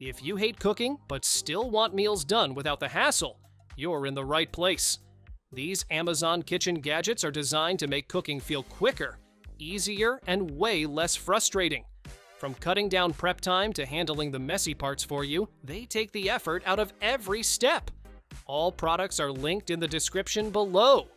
If you hate cooking but still want meals done without the hassle, you're in the right place. These Amazon kitchen gadgets are designed to make cooking feel quicker, easier, and way less frustrating. From cutting down prep time to handling the messy parts for you, they take the effort out of every step. All products are linked in the description below.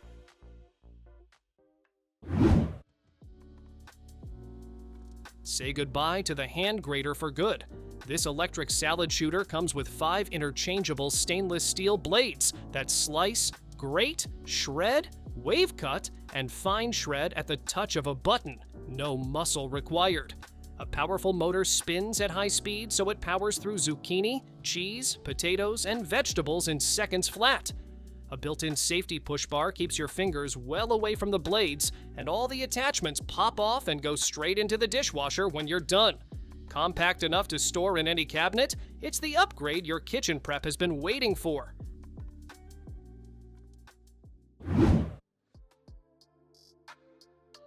Say goodbye to the hand grater for good. This electric salad shooter comes with 5 interchangeable stainless steel blades that slice, grate, shred, wave cut, and fine shred at the touch of a button. No muscle required. A powerful motor spins at high speed so it powers through zucchini, cheese, potatoes, and vegetables in seconds flat. A built-in safety push bar keeps your fingers well away from the blades, and all the attachments pop off and go straight into the dishwasher when you're done. Compact enough to store in any cabinet, it's the upgrade your kitchen prep has been waiting for.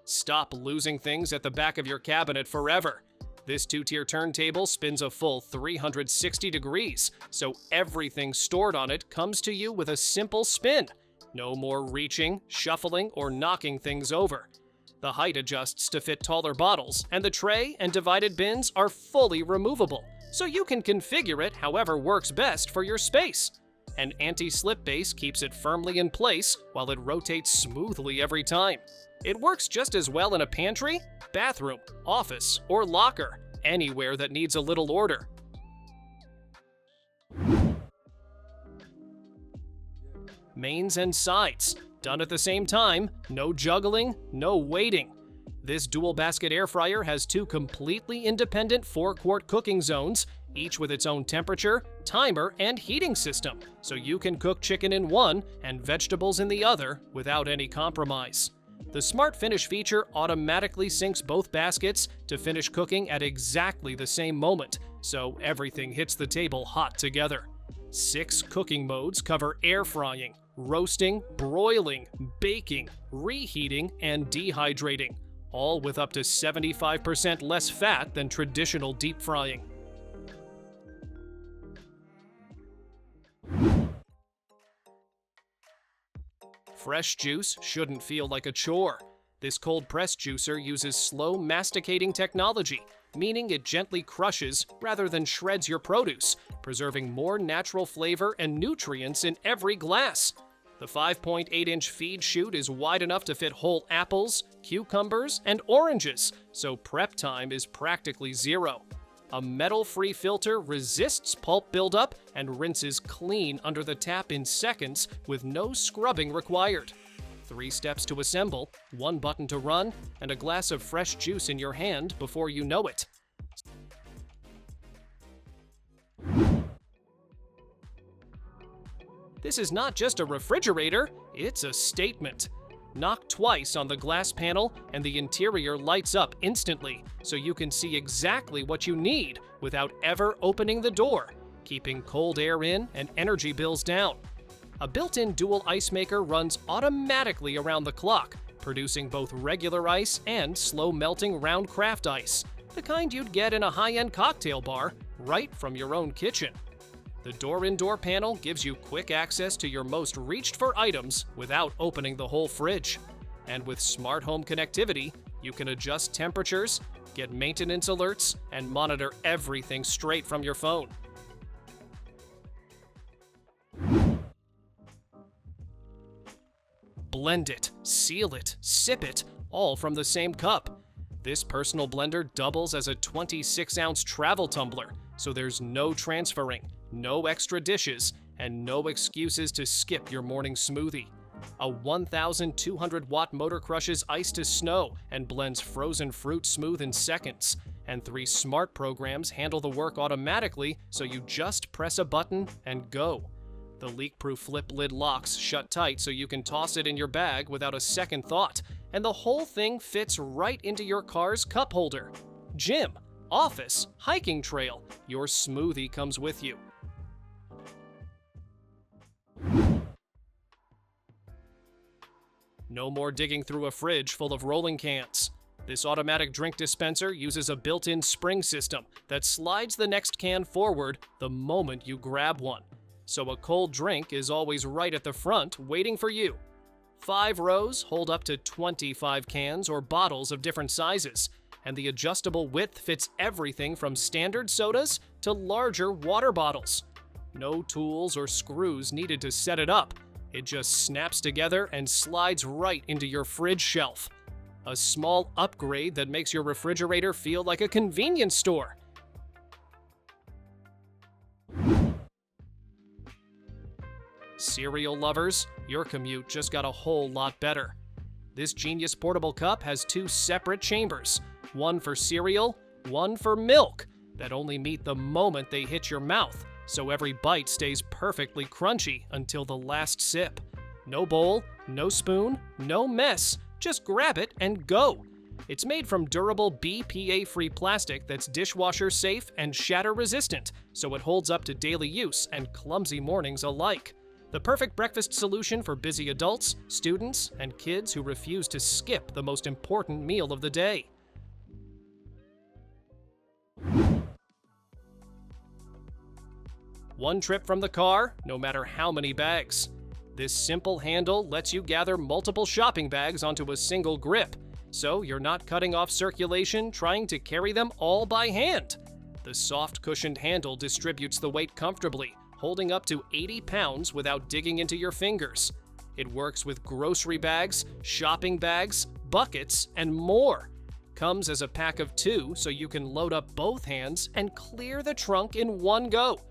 Stop losing things at the back of your cabinet forever. This 2-tier turntable spins a full 360 degrees, so everything stored on it comes to you with a simple spin. No more reaching, shuffling, or knocking things over. The height adjusts to fit taller bottles, and the tray and divided bins are fully removable, so you can configure it however works best for your space. An anti-slip base keeps it firmly in place while it rotates smoothly every time. It works just as well in a pantry, bathroom, office, or locker, anywhere that needs a little order. Mains and sides, done at the same time, no juggling, no waiting. This dual basket air fryer has 2 completely independent 4-quart cooking zones, each with its own temperature, timer, and heating system, so you can cook chicken in one and vegetables in the other without any compromise. The Smart Finish feature automatically syncs both baskets to finish cooking at exactly the same moment, so everything hits the table hot together. 6 cooking modes cover air frying, roasting, broiling, baking, reheating, and dehydrating, all with up to 75% less fat than traditional deep frying. Fresh juice shouldn't feel like a chore. This cold press juicer uses slow masticating technology, meaning it gently crushes rather than shreds your produce, preserving more natural flavor and nutrients in every glass. The 5.8-inch feed chute is wide enough to fit whole apples, cucumbers, and oranges, so prep time is practically zero. A metal-free filter resists pulp buildup and rinses clean under the tap in seconds with no scrubbing required. 3 steps to assemble, 1 button to run, and a glass of fresh juice in your hand before you know it. This is not just a refrigerator, it's a statement. Knock twice on the glass panel and the interior lights up instantly, so you can see exactly what you need without ever opening the door, keeping cold air in and energy bills down. A built-in dual ice maker runs automatically around the clock, producing both regular ice and slow-melting round craft ice, the kind you'd get in a high-end cocktail bar, right from your own kitchen. The door-in-door panel gives you quick access to your most reached-for items without opening the whole fridge. And with smart home connectivity, you can adjust temperatures, get maintenance alerts, and monitor everything straight from your phone. Blend it, seal it, sip it, all from the same cup. This personal blender doubles as a 26-ounce travel tumbler, so there's no transferring, no extra dishes, and no excuses to skip your morning smoothie. A 1,200-watt motor crushes ice to snow and blends frozen fruit smooth in seconds. And 3 smart programs handle the work automatically, so you just press a button and go. The leak-proof flip lid locks shut tight so you can toss it in your bag without a second thought, and the whole thing fits right into your car's cup holder. Gym, office, hiking trail, your smoothie comes with you. No more digging through a fridge full of rolling cans. This automatic drink dispenser uses a built-in spring system that slides the next can forward the moment you grab one. So a cold drink is always right at the front waiting for you. 5 rows hold up to 25 cans or bottles of different sizes, and the adjustable width fits everything from standard sodas to larger water bottles. No tools or screws needed to set it up. It just snaps together and slides right into your fridge shelf. A small upgrade that makes your refrigerator feel like a convenience store. Cereal lovers, your commute just got a whole lot better. This genius portable cup has 2 separate chambers, one for cereal, one for milk, that only meet the moment they hit your mouth, so every bite stays perfectly crunchy until the last sip. No bowl, no spoon, no mess, just grab it and go. It's made from durable BPA-free plastic that's dishwasher safe and shatter resistant, so it holds up to daily use and clumsy mornings alike. The perfect breakfast solution for busy adults, students, and kids who refuse to skip the most important meal of the day. One trip from the car, no matter how many bags. This simple handle lets you gather multiple shopping bags onto a single grip, so you're not cutting off circulation trying to carry them all by hand. The soft cushioned handle distributes the weight comfortably, holding up to 80 pounds without digging into your fingers. It works with grocery bags, shopping bags, buckets, and more. Comes as a pack of 2 so you can load up both hands and clear the trunk in one go.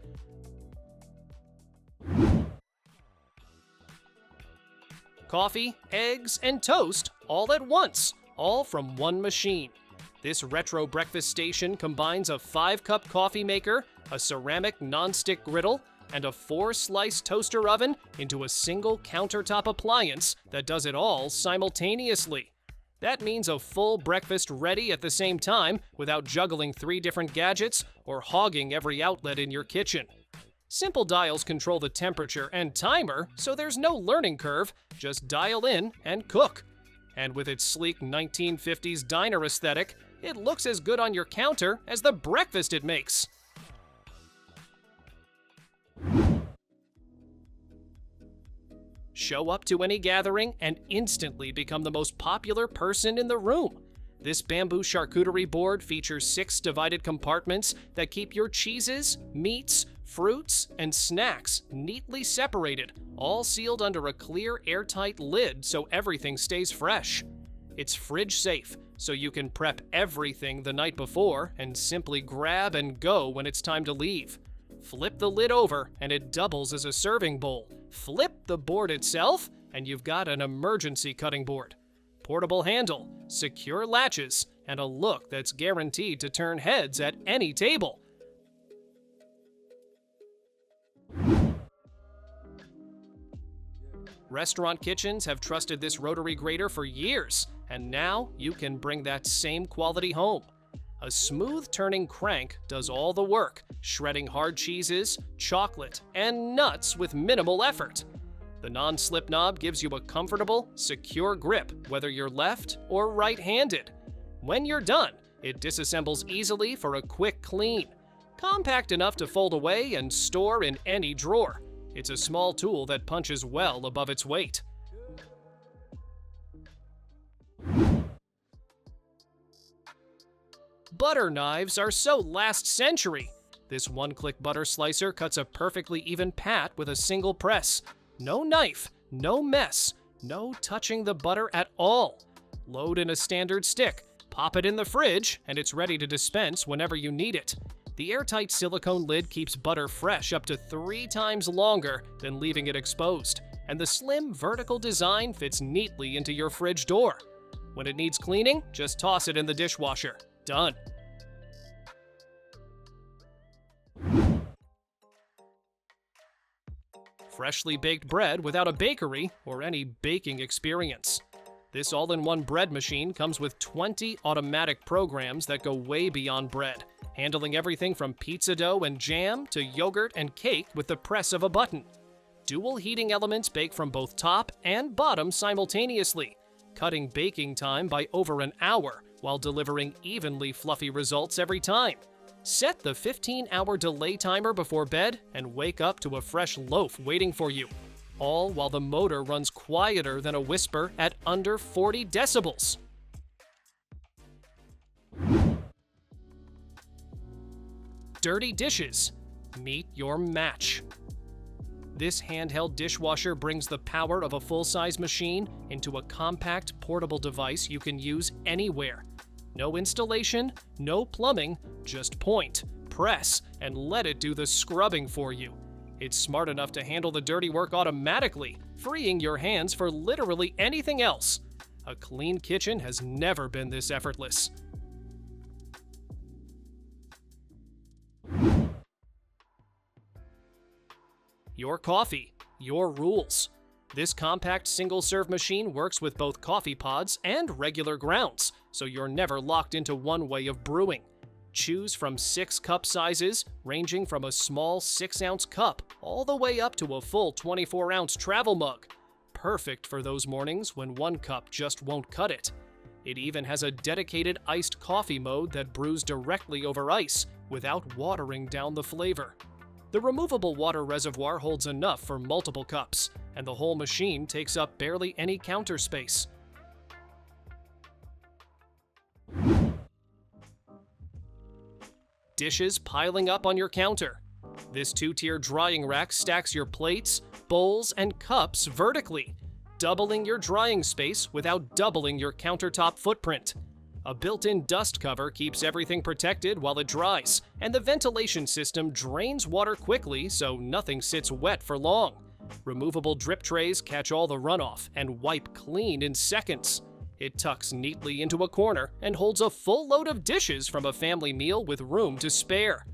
Coffee, eggs, and toast all at once, all from one machine. This retro breakfast station combines a 5-cup coffee maker, a ceramic non-stick griddle, and a 4-slice toaster oven into a single countertop appliance that does it all simultaneously. That means a full breakfast ready at the same time without juggling 3 different gadgets or hogging every outlet in your kitchen. Simple dials control the temperature and timer, so there's no learning curve, just dial in and cook. And with its sleek 1950s diner aesthetic, it looks as good on your counter as the breakfast it makes. Show up to any gathering and instantly become the most popular person in the room. This bamboo charcuterie board features 6 divided compartments that keep your cheeses, meats, fruits, and snacks neatly separated, all sealed under a clear, airtight lid so everything stays fresh. It's fridge safe, so you can prep everything the night before and simply grab and go when it's time to leave. Flip the lid over and it doubles as a serving bowl. Flip the board itself and you've got an emergency cutting board. Portable handle, secure latches, and a look that's guaranteed to turn heads at any table. Restaurant kitchens have trusted this rotary grater for years, and now you can bring that same quality home. A smooth-turning crank does all the work, shredding hard cheeses, chocolate, and nuts with minimal effort. The non-slip knob gives you a comfortable, secure grip, whether you're left or right-handed. When you're done, it disassembles easily for a quick clean. Compact enough to fold away and store in any drawer. It's a small tool that punches well above its weight. Butter knives are so last century. This one-click butter slicer cuts a perfectly even pat with a single press. No knife, no mess, no touching the butter at all. Load in a standard stick, pop it in the fridge, and it's ready to dispense whenever you need it. The airtight silicone lid keeps butter fresh up to 3 times longer than leaving it exposed, and the slim vertical design fits neatly into your fridge door. When it needs cleaning, just toss it in the dishwasher. Done. Freshly baked bread without a bakery or any baking experience. This all-in-one bread machine comes with 20 automatic programs that go way beyond bread, handling everything from pizza dough and jam to yogurt and cake with the press of a button. Dual heating elements bake from both top and bottom simultaneously, cutting baking time by over an hour while delivering evenly fluffy results every time. Set the 15-hour delay timer before bed and wake up to a fresh loaf waiting for you, all while the motor runs quieter than a whisper at under 40 decibels. Dirty dishes. Meet your match. This handheld dishwasher brings the power of a full-size machine into a compact, portable device you can use anywhere. No installation, no plumbing, just point, press, and let it do the scrubbing for you. It's smart enough to handle the dirty work automatically, freeing your hands for literally anything else. A clean kitchen has never been this effortless. Your coffee, your rules. This compact single-serve machine works with both coffee pods and regular grounds, so you're never locked into one way of brewing. Choose from 6 cup sizes, ranging from a small 6-ounce cup all the way up to a full 24-ounce travel mug. Perfect for those mornings when 1 cup just won't cut it. It even has a dedicated iced coffee mode that brews directly over ice without watering down the flavor. The removable water reservoir holds enough for multiple cups, and the whole machine takes up barely any counter space. Dishes piling up on your counter. This 2-tier drying rack stacks your plates, bowls, and cups vertically, doubling your drying space without doubling your countertop footprint. A built-in dust cover keeps everything protected while it dries, and the ventilation system drains water quickly so nothing sits wet for long. Removable drip trays catch all the runoff and wipe clean in seconds. It tucks neatly into a corner and holds a full load of dishes from a family meal with room to spare.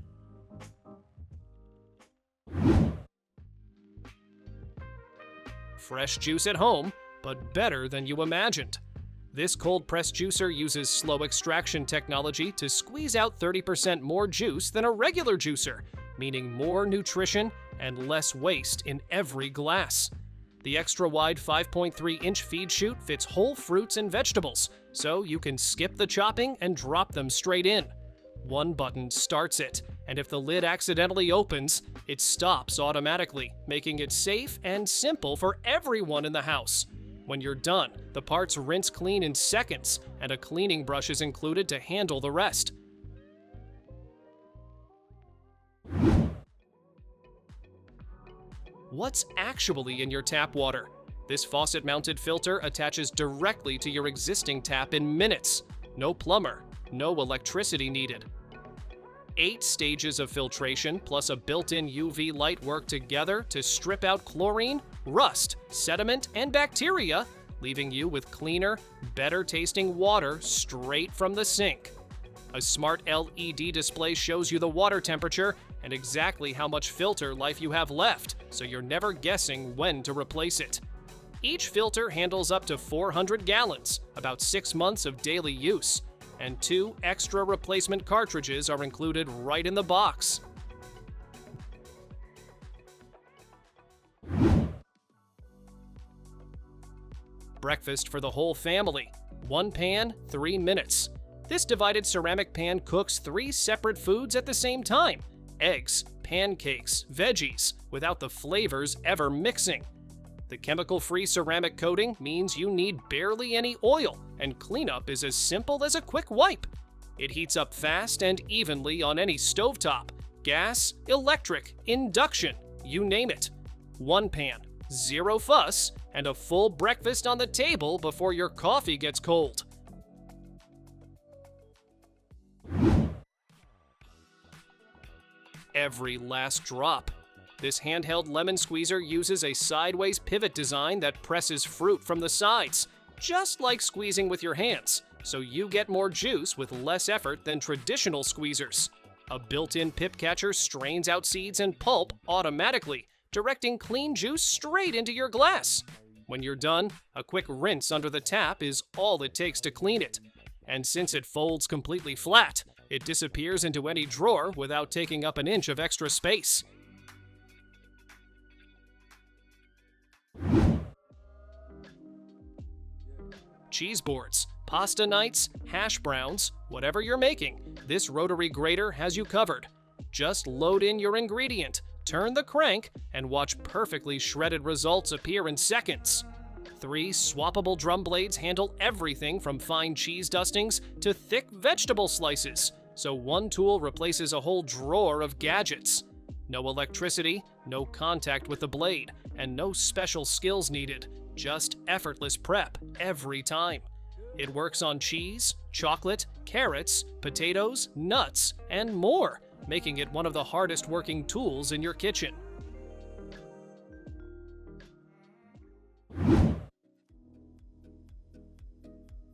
Fresh juice at home, but better than you imagined. This cold press juicer uses slow extraction technology to squeeze out 30% more juice than a regular juicer, meaning more nutrition and less waste in every glass. The extra-wide 5.3-inch feed chute fits whole fruits and vegetables, so you can skip the chopping and drop them straight in. One button starts it, and if the lid accidentally opens, it stops automatically, making it safe and simple for everyone in the house. When you're done, the parts rinse clean in seconds, and a cleaning brush is included to handle the rest. What's actually in your tap water? This faucet-mounted filter attaches directly to your existing tap in minutes. No plumber, no electricity needed. 8 stages of filtration plus a built-in UV light work together to strip out chlorine, rust, sediment, and bacteria, leaving you with cleaner, better-tasting water straight from the sink. A smart LED display shows you the water temperature and exactly how much filter life you have left, so you're never guessing when to replace it. Each filter handles up to 400 gallons, about 6 months of daily use, and 2 extra replacement cartridges are included right in the box. Breakfast for the whole family. 1 pan, 3 minutes. This divided ceramic pan cooks 3 separate foods at the same time: eggs, pancakes, veggies, without the flavors ever mixing. The chemical-free ceramic coating means you need barely any oil, and cleanup is as simple as a quick wipe. It heats up fast and evenly on any stovetop, gas, electric, induction, you name it. 1 pan, 0 fuss, and a full breakfast on the table before your coffee gets cold. Every last drop. This handheld lemon squeezer uses a sideways pivot design that presses fruit from the sides, just like squeezing with your hands, so you get more juice with less effort than traditional squeezers. A built-in pip catcher strains out seeds and pulp automatically, directing clean juice straight into your glass. When you're done, a quick rinse under the tap is all it takes to clean it. And since it folds completely flat, it disappears into any drawer without taking up an inch of extra space. Cheese boards, Pasta nights, hash browns, whatever you're making, this rotary grater has you covered. Just load in your ingredient, turn the crank, and watch perfectly shredded results appear in seconds. 3 swappable drum blades handle everything from fine cheese dustings to thick vegetable slices, so one tool replaces a whole drawer of gadgets. No electricity, no contact with the blade, and no special skills needed, just effortless prep every time. It works on cheese, chocolate, carrots, potatoes, nuts, and more, making it one of the hardest working tools in your kitchen.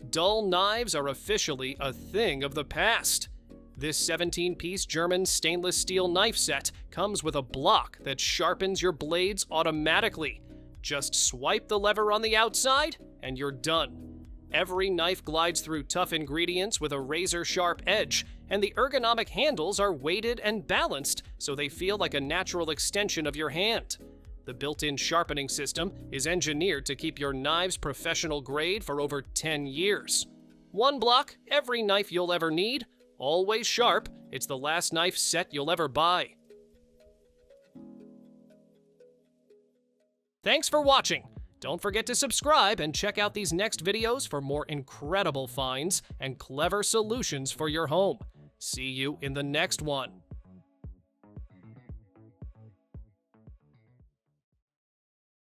Dull knives are officially a thing of the past. This 17-piece German stainless steel knife set comes with a block that sharpens your blades automatically. Just swipe the lever on the outside, and you're done. Every knife glides through tough ingredients with a razor-sharp edge, and the ergonomic handles are weighted and balanced so they feel like a natural extension of your hand. The built-in sharpening system is engineered to keep your knives professional grade for over 10 years. One block, every knife you'll ever need, always sharp. It's the last knife set you'll ever buy. Thanks for watching. Don't forget to subscribe and check out these next videos for more incredible finds and clever solutions for your home. See you in the next one.